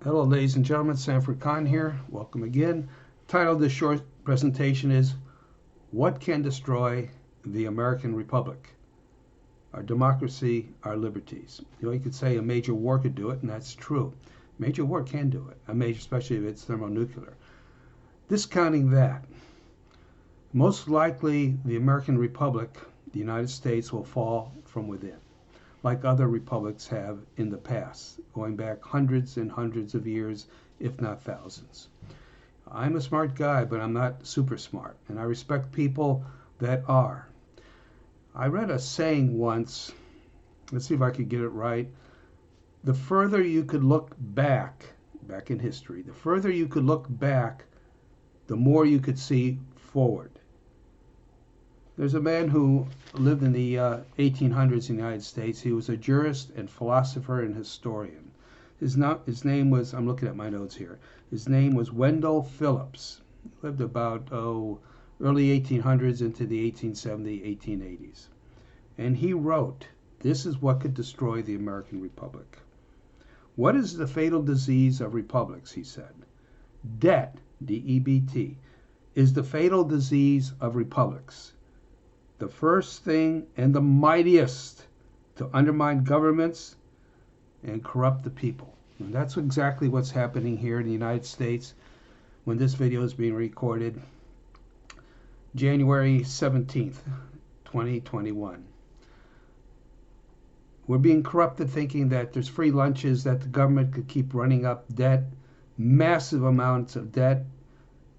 Hello, ladies and gentlemen. Sanford Khan here. Welcome again. Title of this short presentation is What Can Destroy the American Republic? Our democracy, our liberties. You could say a major war could do it, and that's true. Major war can do it, especially if it's thermonuclear. Discounting that, most likely the American Republic, the United States, will fall from within, like other republics have in the past, going back hundreds and hundreds of years, if not thousands. I'm a smart guy, but I'm not super smart, and I respect people that are. I read a saying once, let's see if I could get it right. The further you could look back in history, the further you could look back, the more you could see forward. There's a man who lived in the 1800s in the United States. He was a jurist and philosopher and historian. His name was, I'm looking at my notes here, his name was Wendell Phillips. He lived about, early 1800s into the 1870s, 1880s. And he wrote, this is what could destroy the American Republic. What is the fatal disease of republics, he said. Debt, D-E-B-T, is the fatal disease of republics. The first thing and the mightiest to undermine governments and corrupt the people. And that's exactly what's happening here in the United States when this video is being recorded, January 17th, 2021. We're being corrupted thinking that there's free lunches, that the government could keep running up debt, massive amounts of debt,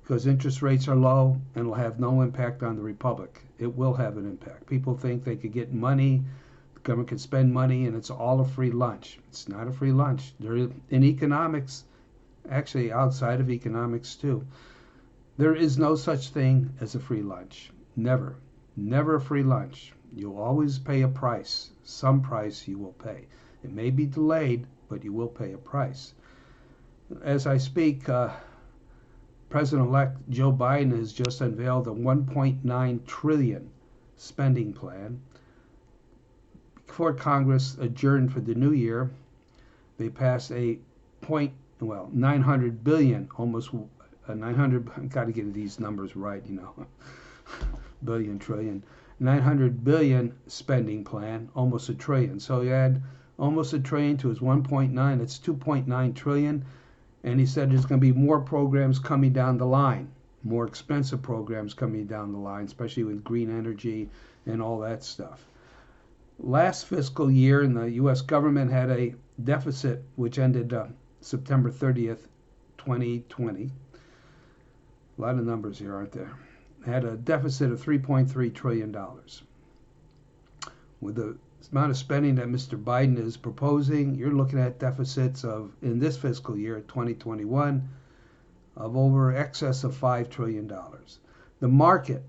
because interest rates are low and will have no impact on the republic. It will have an impact. People think they could get money, the government can spend money, and it's all a free lunch. It's not a free lunch. In economics, actually outside of economics too, there is no such thing as a free lunch. Never. Never a free lunch. You'll always pay a price. Some price you will pay. It may be delayed, but you will pay a price. As I speak, President-elect Joe Biden has just unveiled a $1.9 trillion spending plan. Before Congress adjourned for the new year, they passed a $900 billion, almost 900. I've got to get these numbers right, billion, trillion, 900 billion spending plan, almost $1 trillion. So you add almost $1 trillion to his 1.9. It's 2.9 trillion. And he said there's going to be more programs coming down the line, more expensive programs coming down the line, especially with green energy and all that stuff. Last fiscal year, in the U.S. government had a deficit which ended September 30th, 2020. A lot of numbers here, aren't there? Had a deficit of $3.3 trillion. With the amount of spending that Mr. Biden is proposing, you're looking at deficits of, in this fiscal year, 2021, of over excess of $5 trillion. The market,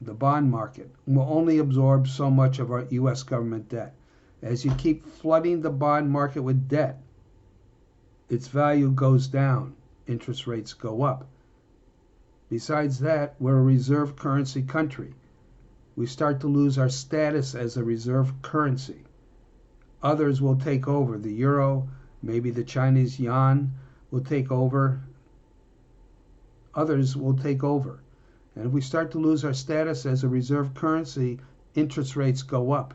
the bond market, will only absorb so much of our U.S. government debt. As you keep flooding the bond market with debt, its value goes down, interest rates go up. Besides that, we're a reserve currency country. We start to lose our status as a reserve currency. Others will take over. The euro, maybe the Chinese yuan will take over. Others will take over. And if we start to lose our status as a reserve currency, interest rates go up.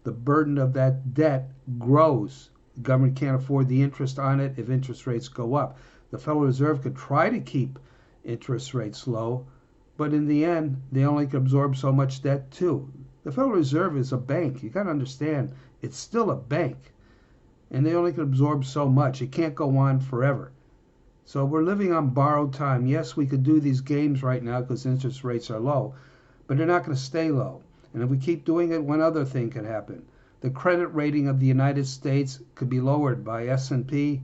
The burden of that debt grows. The government can't afford the interest on it if interest rates go up. The Federal Reserve could try to keep interest rates low, but in the end, they only can absorb so much debt too. The Federal Reserve is a bank. You got to understand, it's still a bank. And they only can absorb so much. It can't go on forever. So we're living on borrowed time. Yes, we could do these games right now because interest rates are low, but they're not going to stay low. And if we keep doing it, one other thing could happen. The credit rating of the United States could be lowered by S&P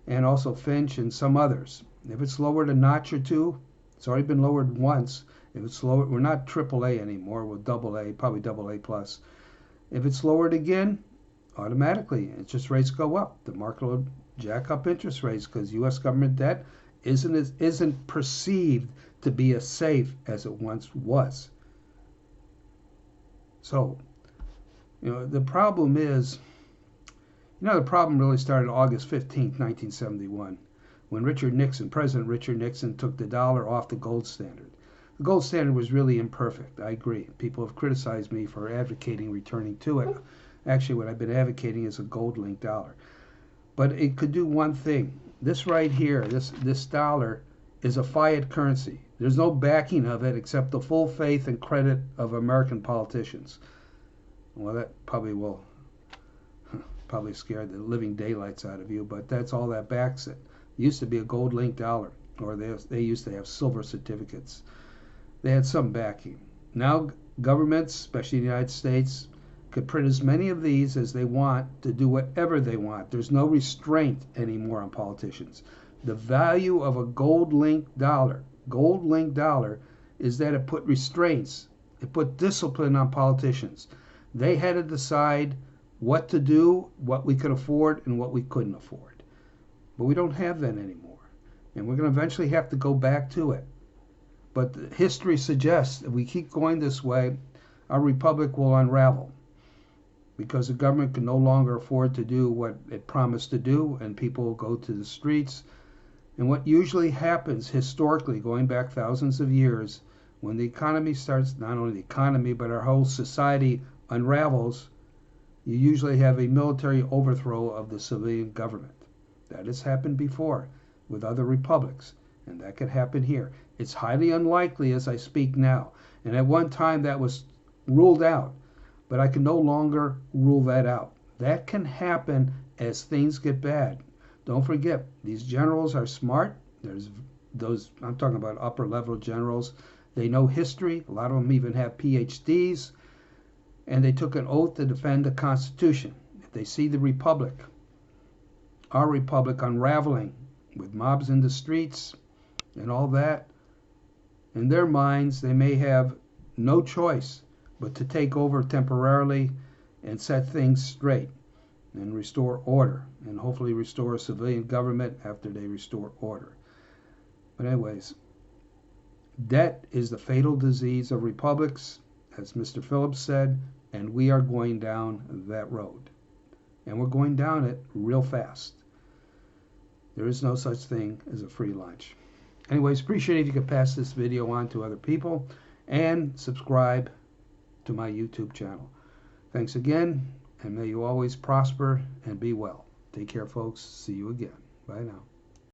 and also Finch and some others. If it's lowered a notch or two, it's already been lowered once. If it's lowered, we're not AAA anymore, we're AA, probably AA plus. If it's lowered again, automatically interest rates go up. The market will jack up interest rates because U.S. government debt isn't perceived to be as safe as it once was. So, the problem is, the problem really started August 15th, 1971. when President Richard Nixon took the dollar off the gold standard. The gold standard was really imperfect. I agree. People have criticized me for advocating returning to it. Actually, what I've been advocating is a gold-linked dollar. But it could do one thing. This right here, this dollar, is a fiat currency. There's no backing of it except the full faith and credit of American politicians. Well, that probably will scare the living daylights out of you, but that's all that backs it. It used to be a gold-linked dollar, or they used to have silver certificates. They had some backing. Now governments, especially the United States, could print as many of these as they want to do whatever they want. There's no restraint anymore on politicians. The value of a gold-linked dollar is that it put restraints. It put discipline on politicians. They had to decide what to do, what we could afford, and what we couldn't afford. But we don't have that anymore. And we're going to eventually have to go back to it. But history suggests if we keep going this way, our republic will unravel, because the government can no longer afford to do what it promised to do, and people will go to the streets. And what usually happens historically, going back thousands of years, when the economy starts, not only the economy, but our whole society unravels, you usually have a military overthrow of the civilian government. That has happened before with other republics, and that could happen here. It's highly unlikely as I speak now, and at one time that was ruled out, but I can no longer rule that out. That can happen as things get bad. Don't forget, these generals are smart. There's those, I'm talking about upper level generals. They know history. A lot of them even have PhDs, and they took an oath to defend the Constitution. If they see the republic, our republic, unraveling with mobs in the streets and all that, in their minds they may have no choice but to take over temporarily and set things straight and restore order, and hopefully restore a civilian government after they restore order. But anyways, debt is the fatal disease of republics, as Mr. Phillips said, and we are going down that road. And we're going down it real fast. There is no such thing as a free lunch. Anyways, appreciate it if you could pass this video on to other people and subscribe to my YouTube channel. Thanks again, and may you always prosper and be well. Take care, folks. See you again. Bye now.